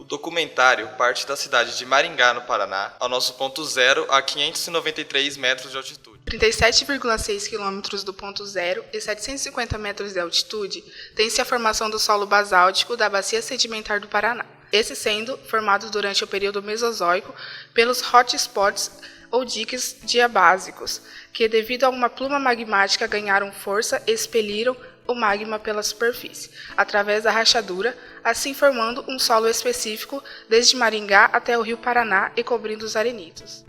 documentário parte da cidade de Maringá, no Paraná, ao nosso ponto zero a 593 metros de altitude. 37,6 km do ponto zero e 750 metros de altitude tem-se a formação do solo basáltico da Bacia Sedimentar do Paraná, esse sendo formado durante o período Mesozoico pelos hotspots ou diques diabásicos, que devido a uma pluma magmática ganharam força e expeliram o magma pela superfície, através da rachadura, assim formando um solo específico desde Maringá até o rio Paraná e cobrindo os arenitos.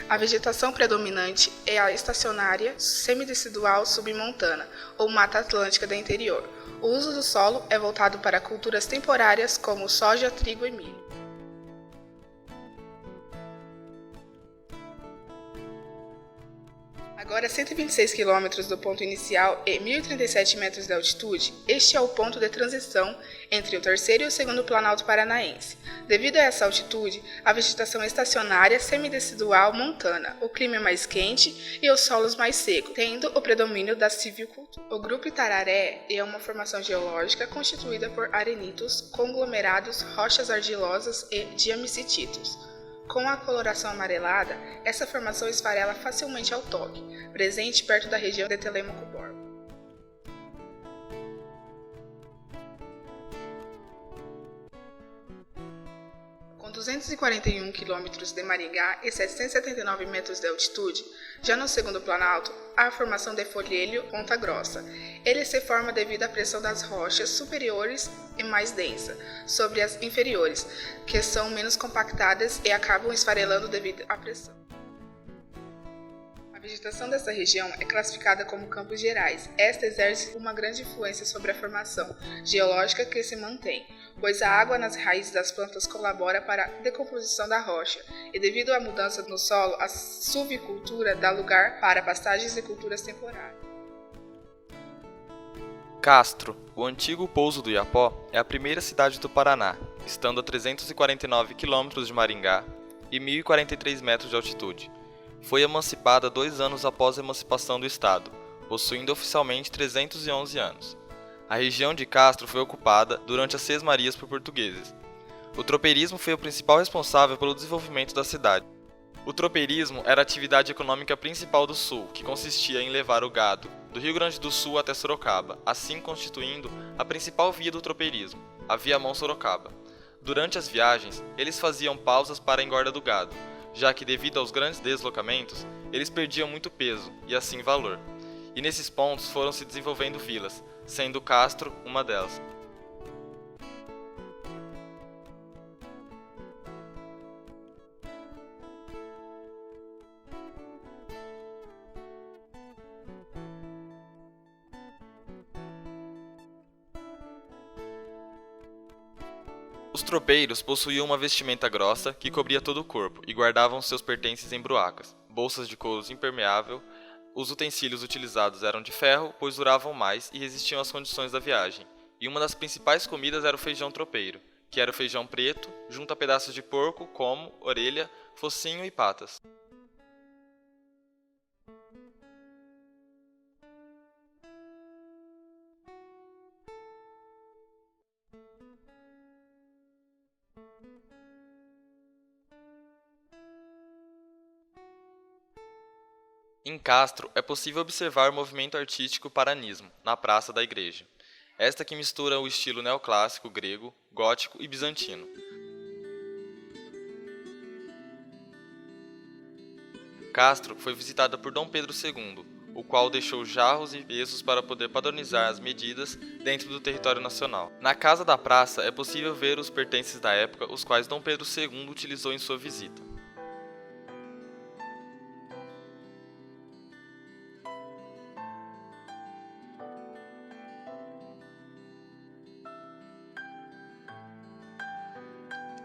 A vegetação predominante é a estacionária semidecidual submontana, ou mata atlântica do interior. O uso do solo é voltado para culturas temporárias como soja, trigo e milho. Agora, a 126 km do ponto inicial e 1.037 metros de altitude, este é o ponto de transição entre o terceiro e o segundo planalto paranaense. Devido a essa altitude, a vegetação é estacionária semidecidual montana, o clima é mais quente e os solos mais secos, tendo o predomínio da silvicultura. O grupo Itararé é uma formação geológica constituída por arenitos, conglomerados, rochas argilosas e diamicititos. Com a coloração amarelada, essa formação esfarela facilmente ao toque, presente perto da região de Telêmaco-Borba. Com 241 km de Maringá e 779 metros de altitude, já no segundo planalto, há a formação de folhelho Ponta Grossa. Ele se forma devido à pressão das rochas superiores e mais densa sobre as inferiores, que são menos compactadas e acabam esfarelando devido à pressão. A vegetação dessa região é classificada como Campos Gerais. Esta exerce uma grande influência sobre a formação geológica que se mantém, pois a água nas raízes das plantas colabora para a decomposição da rocha, e devido à mudança no solo, a silvicultura dá lugar para pastagens e culturas temporárias. Castro, o antigo pouso do Iapó, é a primeira cidade do Paraná, estando a 349 km de Maringá e 1.043 metros de altitude. Foi emancipada 2 anos após a emancipação do estado, possuindo oficialmente 311 anos. A região de Castro foi ocupada durante as Sesmarias por portugueses. O tropeirismo foi o principal responsável pelo desenvolvimento da cidade. O tropeirismo era a atividade econômica principal do Sul, que consistia em levar o gado do Rio Grande do Sul até Sorocaba, assim constituindo a principal via do tropeirismo, a Viamão-Sorocaba. Durante as viagens, eles faziam pausas para a engorda do gado, já que devido aos grandes deslocamentos, eles perdiam muito peso e assim valor. E nesses pontos foram se desenvolvendo vilas, sendo Castro uma delas. Os tropeiros possuíam uma vestimenta grossa que cobria todo o corpo e guardavam seus pertences em bruacas, bolsas de couro impermeável. Os utensílios utilizados eram de ferro, pois duravam mais e resistiam às condições da viagem. E uma das principais comidas era o feijão tropeiro, que era o feijão preto, junto a pedaços de porco, como orelha, focinho e patas. Em Castro, é possível observar o movimento artístico paranismo, na Praça da Igreja. Esta que mistura o estilo neoclássico grego, gótico e bizantino. Castro foi visitada por Dom Pedro II, o qual deixou jarros e pesos para poder padronizar as medidas dentro do território nacional. Na Casa da Praça é possível ver os pertences da época, os quais Dom Pedro II utilizou em sua visita.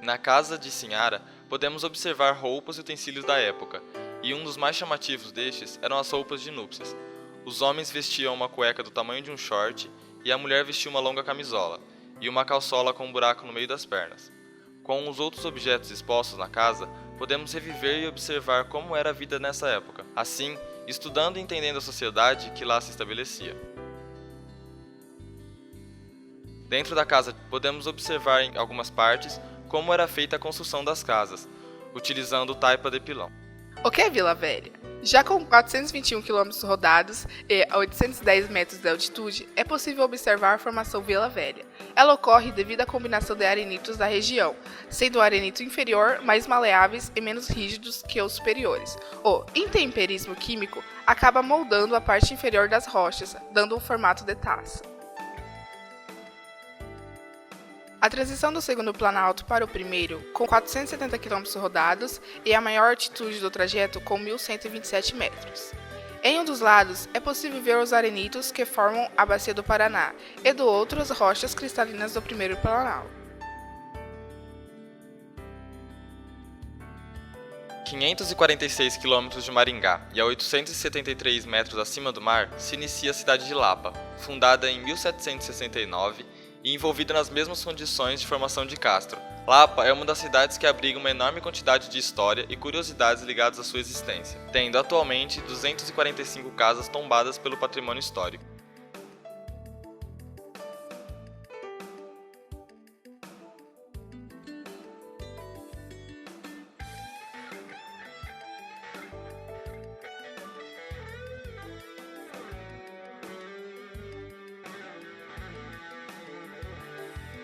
Na casa de Sinhara, podemos observar roupas e utensílios da época, e um dos mais chamativos destes eram as roupas de núpcias. Os homens vestiam uma cueca do tamanho de um short, e a mulher vestia uma longa camisola, e uma calçola com um buraco no meio das pernas. Com os outros objetos expostos na casa, podemos reviver e observar como era a vida nessa época, assim, estudando e entendendo a sociedade que lá se estabelecia. Dentro da casa, podemos observar em algumas partes como era feita a construção das casas, utilizando taipa de pilão. O que é Vila Velha? Já com 421 km rodados e a 810 metros de altitude, é possível observar a formação Vila Velha. Ela ocorre devido à combinação de arenitos da região, sendo o arenito inferior mais maleáveis e menos rígidos que os superiores. O intemperismo químico acaba moldando a parte inferior das rochas, dando um formato de taça. A transição do segundo planalto para o primeiro, com 470 km rodados, e a maior altitude do trajeto com 1.127 metros. Em um dos lados, é possível ver os arenitos que formam a Bacia do Paraná, e do outro as rochas cristalinas do primeiro planalto. 546 quilômetros de Maringá e a 873 metros acima do mar se inicia a cidade de Lapa, fundada em 1769 e envolvida nas mesmas condições de formação de Castro. Lapa é uma das cidades que abriga uma enorme quantidade de história e curiosidades ligadas à sua existência, tendo atualmente 245 casas tombadas pelo patrimônio histórico.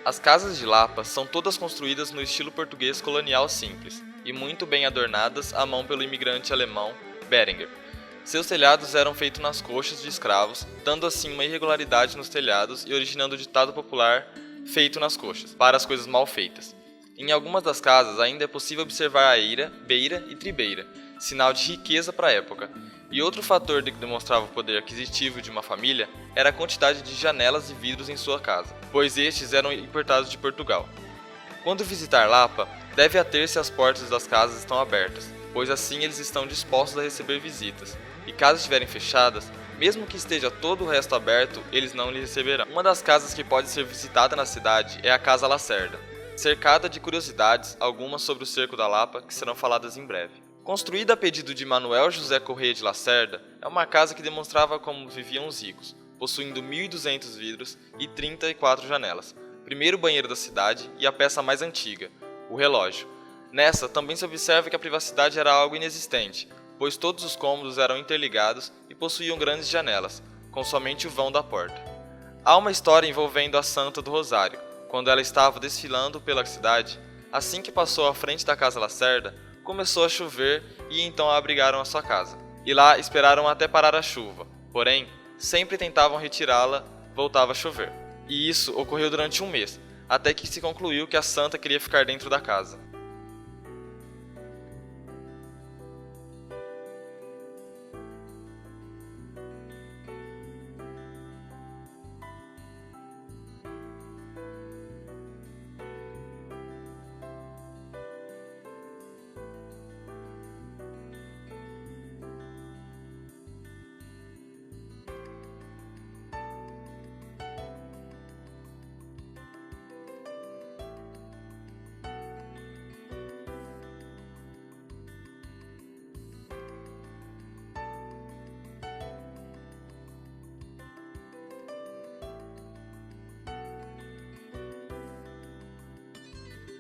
As casas de Lapa são todas construídas no estilo português colonial simples e muito bem adornadas à mão pelo imigrante alemão Berenguer. Seus telhados eram feitos nas coxas de escravos, dando assim uma irregularidade nos telhados e originando o ditado popular feito nas coxas, para as coisas mal feitas. Em algumas das casas ainda é possível observar a eira, beira e tribeira, sinal de riqueza para a época. E outro fator que demonstrava o poder aquisitivo de uma família era a quantidade de janelas e vidros em sua casa, pois estes eram importados de Portugal. Quando visitar Lapa, deve ater se as portas das casas estão abertas, pois assim eles estão dispostos a receber visitas, e caso estiverem fechadas, mesmo que esteja todo o resto aberto, eles não lhe receberão. Uma das casas que pode ser visitada na cidade é a Casa Lacerda, cercada de curiosidades, algumas sobre o cerco da Lapa, que serão faladas em breve. Construída a pedido de Manuel José Correia de Lacerda, é uma casa que demonstrava como viviam os ricos, possuindo 1.200 vidros e 34 janelas, primeiro banheiro da cidade e a peça mais antiga, o relógio. Nessa, também se observa que a privacidade era algo inexistente, pois todos os cômodos eram interligados e possuíam grandes janelas, com somente o vão da porta. Há uma história envolvendo a Santa do Rosário, quando ela estava desfilando pela cidade, assim que passou à frente da Casa Lacerda, começou a chover e então a abrigaram à sua casa. E lá esperaram até parar a chuva, porém, sempre tentavam retirá-la, voltava a chover. E isso ocorreu durante um mês, até que se concluiu que a santa queria ficar dentro da casa.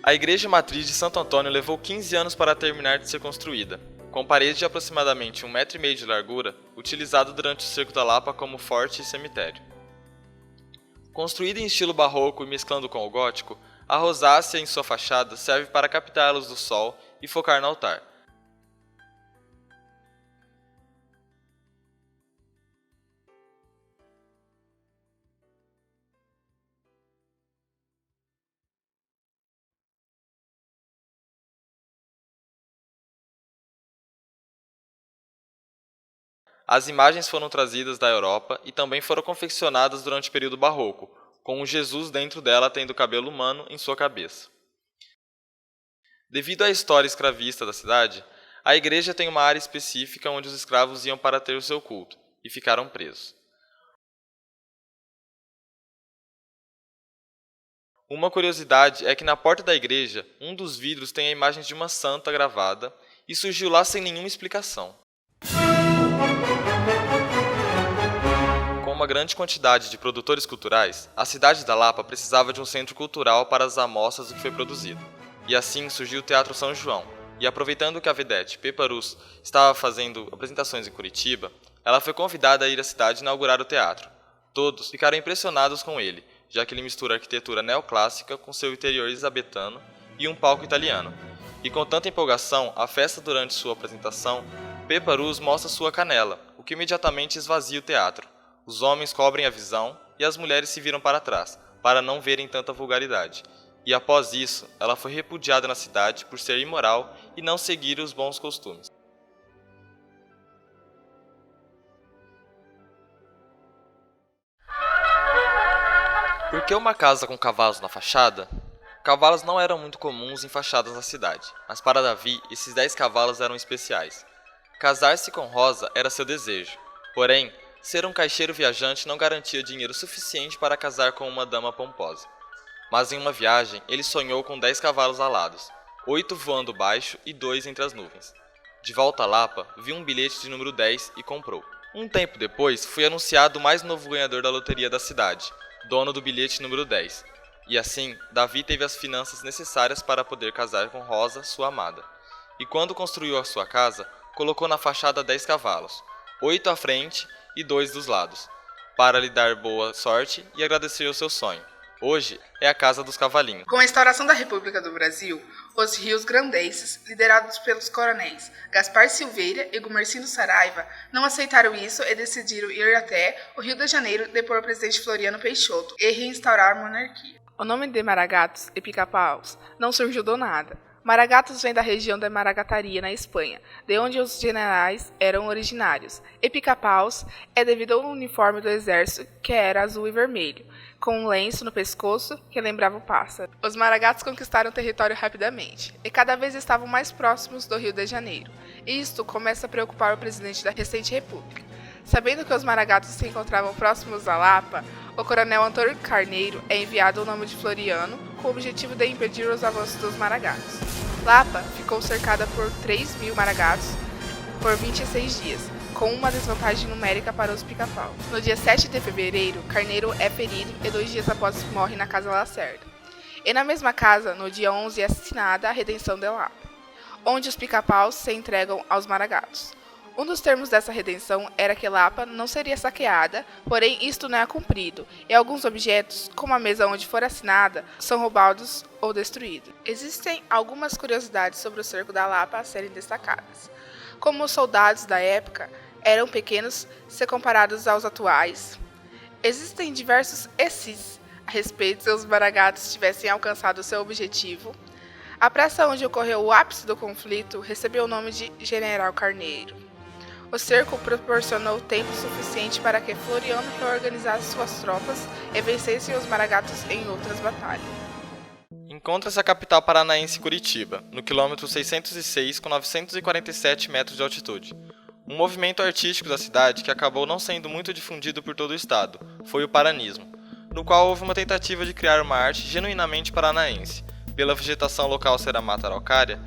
A igreja matriz de Santo Antônio levou 15 anos para terminar de ser construída, com paredes de aproximadamente 1,5 metro de largura, utilizado durante o cerco da Lapa como forte e cemitério. Construída em estilo barroco e mesclando com o gótico, a rosácea em sua fachada serve para captar a luz do sol e focar no altar. As imagens foram trazidas da Europa e também foram confeccionadas durante o período barroco, com o Jesus dentro dela tendo cabelo humano em sua cabeça. Devido à história escravista da cidade, a igreja tem uma área específica onde os escravos iam para ter o seu culto, e ficaram presos. Uma curiosidade é que na porta da igreja, um dos vidros tem a imagem de uma santa gravada e surgiu lá sem nenhuma explicação. Com uma grande quantidade de produtores culturais, a cidade da Lapa precisava de um centro cultural para as amostras do que foi produzido. e assim surgiu o Teatro São João. E aproveitando que a vedete Pepa Rus estava fazendo apresentações em Curitiba, ela foi convidada a ir à cidade inaugurar o teatro. Todos ficaram impressionados com ele, já que ele mistura a arquitetura neoclássica com seu interior elisabetano e um palco italiano. E com tanta empolgação, a festa durante sua apresentação, Pepa Rus mostra sua canela, o que imediatamente esvazia o teatro. Os homens cobrem a visão e as mulheres se viram para trás, para não verem tanta vulgaridade. E após isso, ela foi repudiada na cidade por ser imoral e não seguir os bons costumes. Por que uma casa com cavalos na fachada? Cavalos não eram muito comuns em fachadas na cidade, mas para Davi, esses 10 cavalos eram especiais. Casar-se com Rosa era seu desejo, porém, ser um caixeiro viajante não garantia dinheiro suficiente para casar com uma dama pomposa. Mas em uma viagem, ele sonhou com 10 cavalos alados, 8 voando baixo e 2 entre as nuvens. De volta a Lapa, viu um bilhete de número 10 e comprou. Um tempo depois, foi anunciado o mais novo ganhador da loteria da cidade, dono do bilhete número 10. E assim, Davi teve as finanças necessárias para poder casar com Rosa, sua amada. E quando construiu a sua casa, colocou na fachada 10 cavalos, 8 à frente e 2 dos lados, para lhe dar boa sorte e agradecer o seu sonho. Hoje é a Casa dos Cavalinhos. Com a instauração da República do Brasil, os rios grandenses, liderados pelos coronéis Gaspar Silveira e Gumercindo Saraiva, não aceitaram isso e decidiram ir até o Rio de Janeiro depor o presidente Floriano Peixoto e reinstaurar a monarquia. O nome de Maragatos e Pica-Paus não surgiu do nada. Maragatos vem da região da Maragataria, na Espanha, de onde os generais eram originários, e Pica-Paus é devido ao uniforme do exército, que era azul e vermelho, com um lenço no pescoço que lembrava o pássaro. Os Maragatos conquistaram o território rapidamente, e cada vez estavam mais próximos do Rio de Janeiro, e isto começa a preocupar o presidente da recente república. Sabendo que os Maragatos se encontravam próximos a Lapa, o coronel Antônio Carneiro é enviado ao nome de Floriano com o objetivo de impedir os avanços dos Maragatos. Lapa ficou cercada por 3.000 Maragatos por 26 dias, com uma desvantagem numérica para os Pica-Paus. No dia 7 de fevereiro, Carneiro é ferido e 2 dias após morre na Casa Lacerda. E na mesma casa, no dia 11, é assinada a redenção de Lapa, onde os Pica-Paus se entregam aos Maragatos. Um dos termos dessa redenção era que Lapa não seria saqueada, porém isto não é cumprido, e alguns objetos, como a mesa onde for assinada, são roubados ou destruídos. Existem algumas curiosidades sobre o cerco da Lapa a serem destacadas. Como os soldados da época eram pequenos se comparados aos atuais, existem diversos esses a respeito se os Maragatos tivessem alcançado seu objetivo. A praça onde ocorreu o ápice do conflito recebeu o nome de General Carneiro. O cerco proporcionou tempo suficiente para que Floriano reorganizasse suas tropas e vencesse os Maragatos em outras batalhas. Encontra-se a capital paranaense Curitiba, no quilômetro 606 com 947 metros de altitude. Um movimento artístico da cidade que acabou não sendo muito difundido por todo o estado foi o paranismo, no qual houve uma tentativa de criar uma arte genuinamente paranaense. Pela vegetação local ser a mata araucária,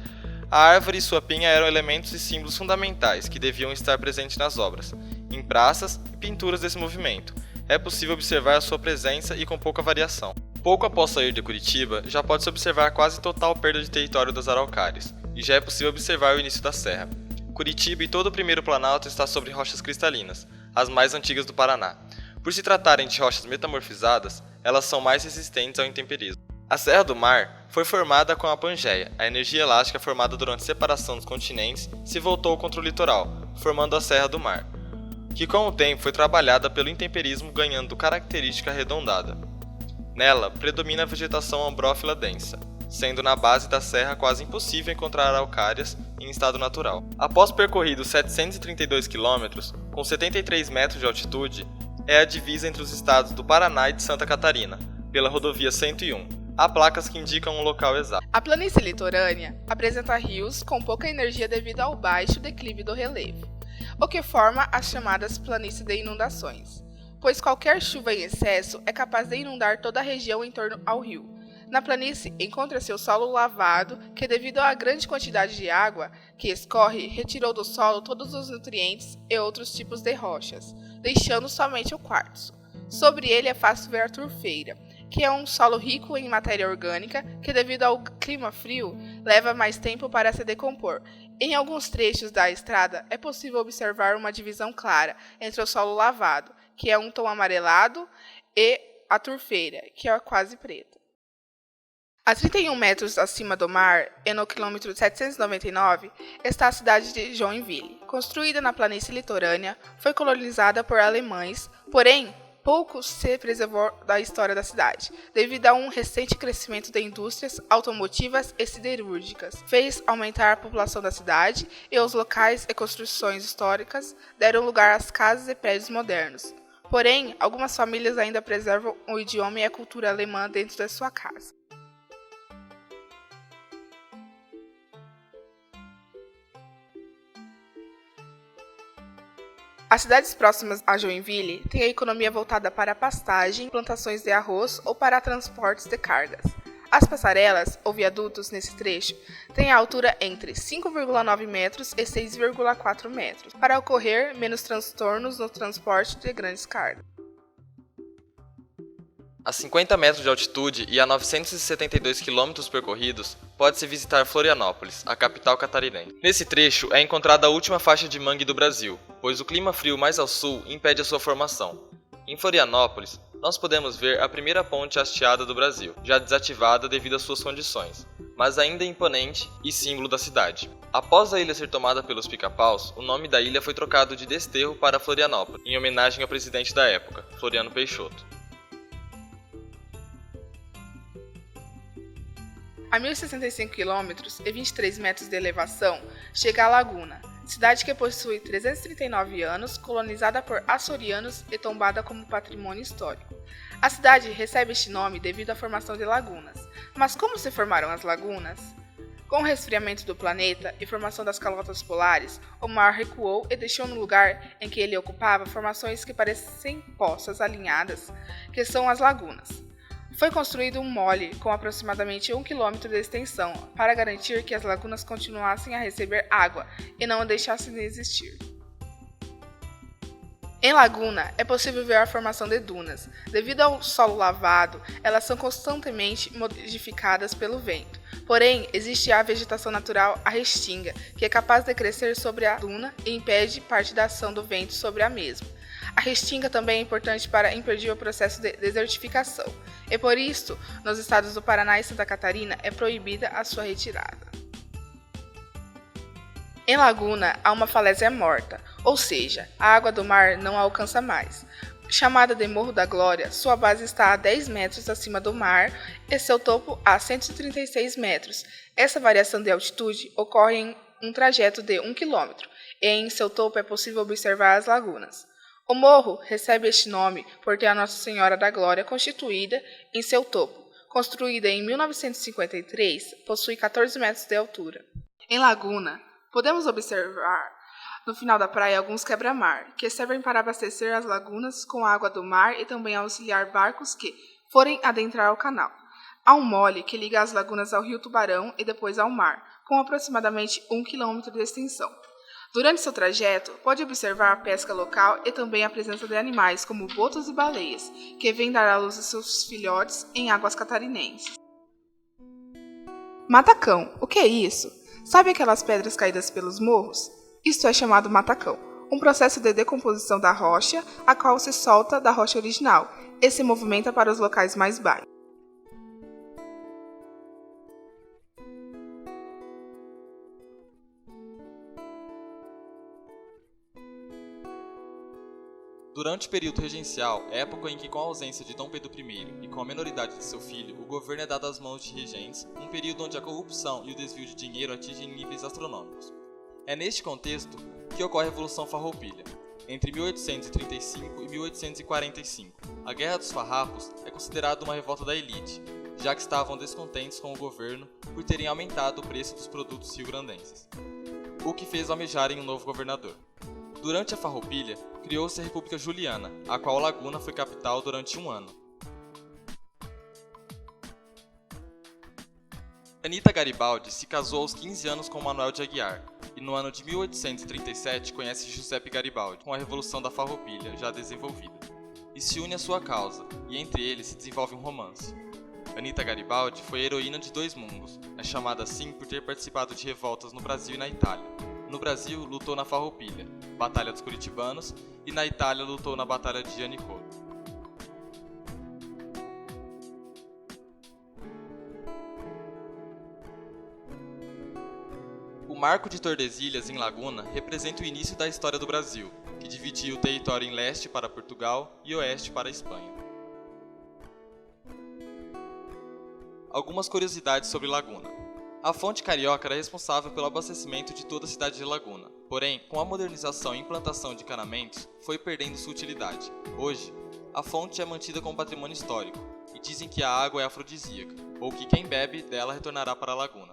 a árvore e sua pinha eram elementos e símbolos fundamentais que deviam estar presentes nas obras, em praças e pinturas desse movimento. É possível observar a sua presença e com pouca variação. Pouco após sair de Curitiba, já pode-se observar a quase total perda de território das araucárias, e já é possível observar o início da serra. Curitiba e todo o primeiro planalto está sobre rochas cristalinas, as mais antigas do Paraná. Por se tratarem de rochas metamorfizadas, elas são mais resistentes ao intemperismo. A Serra do Mar foi formada com a Pangeia, a energia elástica formada durante a separação dos continentes se voltou contra o litoral, formando a Serra do Mar, que com o tempo foi trabalhada pelo intemperismo ganhando característica arredondada. Nela, predomina a vegetação ambrófila densa, sendo na base da serra quase impossível encontrar araucárias em estado natural. Após percorridos 732 km, com 73 metros de altitude, é a divisa entre os estados do Paraná e de Santa Catarina, pela rodovia 101. Há placas que indicam o local exato. A planície litorânea apresenta rios com pouca energia devido ao baixo declive do relevo, o que forma as chamadas planícies de inundações, pois qualquer chuva em excesso é capaz de inundar toda a região em torno ao rio. Na planície encontra-se o solo lavado, que devido à grande quantidade de água que escorre, retirou do solo todos os nutrientes e outros tipos de rochas, deixando somente o quartzo. Sobre ele é fácil ver a turfeira, que é um solo rico em matéria orgânica, que devido ao clima frio, leva mais tempo para se decompor. Em alguns trechos da estrada, é possível observar uma divisão clara entre o solo lavado, que é um tom amarelado, e a turfeira, que é quase preta. A 31 metros acima do mar, e no quilômetro 799, está a cidade de Joinville. Construída na planície litorânea, foi colonizada por alemães, porém, pouco se preservou da história da cidade, devido a um recente crescimento de indústrias automotivas e siderúrgicas. Fez aumentar a população da cidade e os locais e construções históricas deram lugar às casas e prédios modernos. Porém, algumas famílias ainda preservam o idioma e a cultura alemã dentro da sua casa. As cidades próximas a Joinville têm a economia voltada para pastagem, plantações de arroz ou para transportes de cargas. As passarelas, ou viadutos nesse trecho, têm a altura entre 5,9 metros e 6,4 metros, para ocorrer menos transtornos no transporte de grandes cargas. A 50 metros de altitude e a 972 quilômetros percorridos, pode-se visitar Florianópolis, a capital catarinense. Nesse trecho é encontrada a última faixa de mangue do Brasil, pois o clima frio mais ao sul impede a sua formação. Em Florianópolis, nós podemos ver a primeira ponte hasteada do Brasil, já desativada devido às suas condições, mas ainda imponente e símbolo da cidade. Após a ilha ser tomada pelos pica-paus, o nome da ilha foi trocado de Desterro para Florianópolis, em homenagem ao presidente da época, Floriano Peixoto. A 1.065 km e 23 metros de elevação, chega a Laguna, cidade que possui 339 anos, colonizada por açorianos e tombada como patrimônio histórico. A cidade recebe este nome devido à formação de lagunas. Mas como se formaram as lagunas? Com o resfriamento do planeta e formação das calotas polares, o mar recuou e deixou no lugar em que ele ocupava formações que parecem poças alinhadas, que são as lagunas. Foi construído um mole com aproximadamente 1 km de extensão para garantir que as lagunas continuassem a receber água e não deixassem de existir. Em Laguna, é possível ver a formação de dunas. Devido ao solo lavado, elas são constantemente modificadas pelo vento. Porém, existe a vegetação natural, a restinga, que é capaz de crescer sobre a duna e impede parte da ação do vento sobre a mesma. A restinga também é importante para impedir o processo de desertificação, e por isso, nos estados do Paraná e Santa Catarina, é proibida a sua retirada. Em Laguna, há uma falésia morta, ou seja, a água do mar não a alcança mais. Chamada de Morro da Glória, sua base está a 10 metros acima do mar e seu topo a 136 metros. Essa variação de altitude ocorre em um trajeto de 1 km, e em seu topo é possível observar as lagunas. O morro recebe este nome por ter a Nossa Senhora da Glória constituída em seu topo. Construída em 1953, possui 14 metros de altura. Em Laguna, podemos observar no final da praia alguns quebra-mar, que servem para abastecer as lagunas com a água do mar e também auxiliar barcos que forem adentrar ao canal. Há um mole que liga as lagunas ao rio Tubarão e depois ao mar, com aproximadamente 1 km de extensão. Durante seu trajeto, pode observar a pesca local e também a presença de animais como botos e baleias, que vêm dar à luz a seus filhotes em águas catarinenses. Matacão, o que é isso? Sabe aquelas pedras caídas pelos morros? Isto é chamado matacão, um processo de decomposição da rocha, a qual se solta da rocha original e se movimenta para os locais mais baixos. Durante o período regencial, época em que, com a ausência de Dom Pedro I e com a menoridade de seu filho, o governo é dado às mãos de regentes, um período onde a corrupção e o desvio de dinheiro atingem níveis astronômicos. É neste contexto que ocorre a Revolução Farroupilha, entre 1835 e 1845. A Guerra dos Farrapos é considerada uma revolta da elite, já que estavam descontentes com o governo por terem aumentado o preço dos produtos rio-grandenses, o que fez almejarem um novo governador. Durante a Farroupilha, criou-se a República Juliana, a qual Laguna foi capital durante um ano. Anita Garibaldi se casou aos 15 anos com Manuel de Aguiar, e no ano de 1837 conhece Giuseppe Garibaldi, com a Revolução da Farroupilha já desenvolvida. e se une à sua causa, e entre eles se desenvolve um romance. Anita Garibaldi foi a heroína de dois mundos, é chamada assim por ter participado de revoltas no Brasil e na Itália. No Brasil, lutou na Farroupilha, Batalha dos Curitibanos, e na Itália lutou na Batalha de Janicolo. O Marco de Tordesilhas, em Laguna, representa o início da história do Brasil, que dividia o território em leste para Portugal e oeste para a Espanha. Algumas curiosidades sobre Laguna. A fonte carioca era responsável pelo abastecimento de toda a cidade de Laguna, porém, com a modernização e implantação de encanamentos, foi perdendo sua utilidade. Hoje, a fonte é mantida como patrimônio histórico, e dizem que a água é afrodisíaca, ou que quem bebe dela retornará para a Laguna.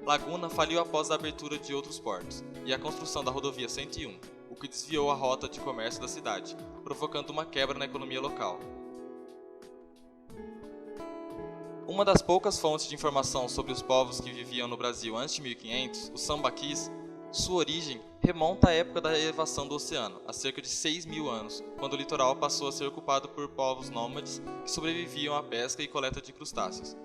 Laguna faliu após a abertura de outros portos, e a construção da rodovia 101, o que desviou a rota de comércio da cidade, provocando uma quebra na economia local. Uma das poucas fontes de informação sobre os povos que viviam no Brasil antes de 1500, os sambaquis, sua origem remonta à época da elevação do oceano, há cerca de 6.000 anos, quando o litoral passou a ser ocupado por povos nômades que sobreviviam à pesca e coleta de crustáceos.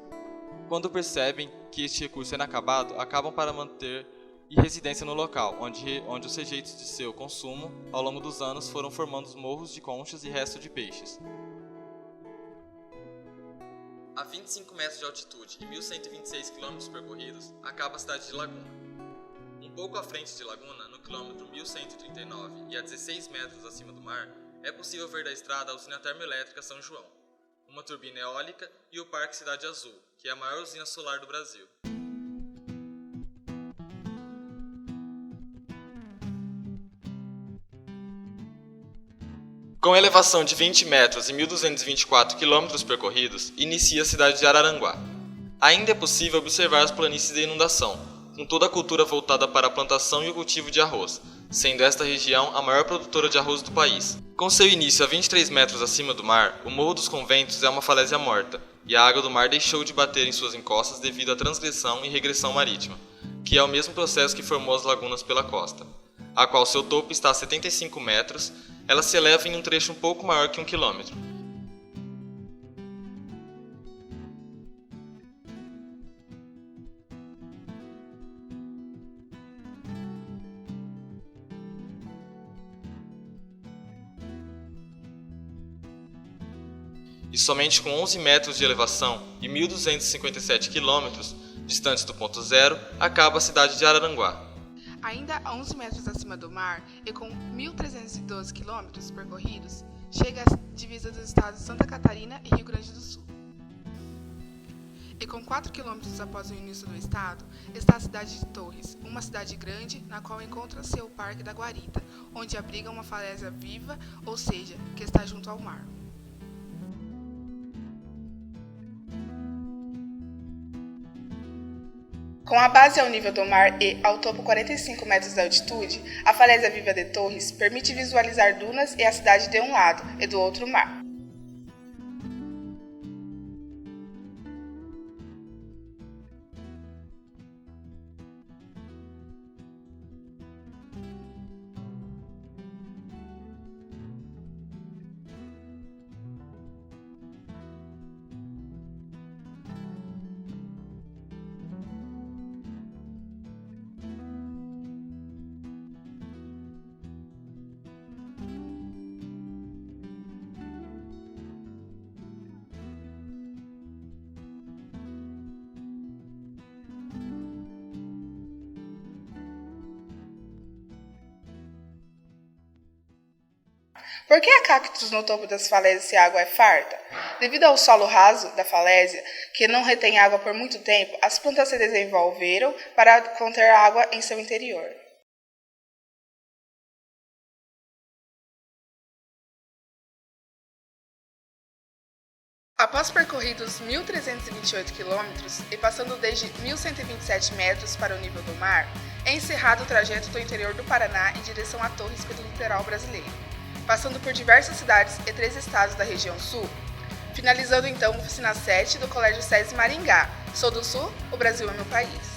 Quando percebem que este recurso é inacabado, acabam para manter residência no local, onde os rejeitos de seu consumo, ao longo dos anos, foram formando os morros de conchas e restos de peixes. A 25 metros de altitude e 1.126 km percorridos, acaba a cidade de Laguna. Um pouco à frente de Laguna, no quilômetro 1139 e a 16 metros acima do mar, é possível ver da estrada a usina termoelétrica São João, uma turbina eólica e o Parque Cidade Azul, que é a maior usina solar do Brasil. Com elevação de 20 metros e 1.224 km percorridos, inicia a cidade de Araranguá. Ainda é possível observar as planícies de inundação, com toda a cultura voltada para a plantação e o cultivo de arroz, sendo esta região a maior produtora de arroz do país. Com seu início a 23 metros acima do mar, o Morro dos Conventos é uma falésia morta, e a água do mar deixou de bater em suas encostas devido à transgressão e regressão marítima, que é o mesmo processo que formou as lagunas pela costa, a qual seu topo está a 75 metros, ela se eleva em um trecho um pouco maior que 1 quilômetro. E somente com 11 metros de elevação e 1.257 quilômetros distantes do ponto zero, acaba a cidade de Araranguá. Ainda a 11 metros acima do mar e com 1.312 quilômetros percorridos, chega à divisa dos estados de Santa Catarina e Rio Grande do Sul. E com 4 quilômetros após o início do estado, está a cidade de Torres, uma cidade grande na qual encontra-se o Parque da Guarita, onde abriga uma falésia viva, ou seja, que está junto ao mar. Com a base ao nível do mar e ao topo 45 metros de altitude, a falésia viva de Torres permite visualizar dunas e a cidade de um lado e do outro mar. Por que há cactos no topo das falésias se a água é farta? Devido ao solo raso da falésia, que não retém água por muito tempo, as plantas se desenvolveram para conter água em seu interior. Após percorridos 1.328 quilômetros e passando desde 1.127 metros para o nível do mar, é encerrado o trajeto do interior do Paraná em direção a Torres pelo litoral brasileiro, passando por diversas cidades e 3 estados da região sul, finalizando então a oficina 7 do Colégio SESI Maringá. Sou do Sul, o Brasil é meu país.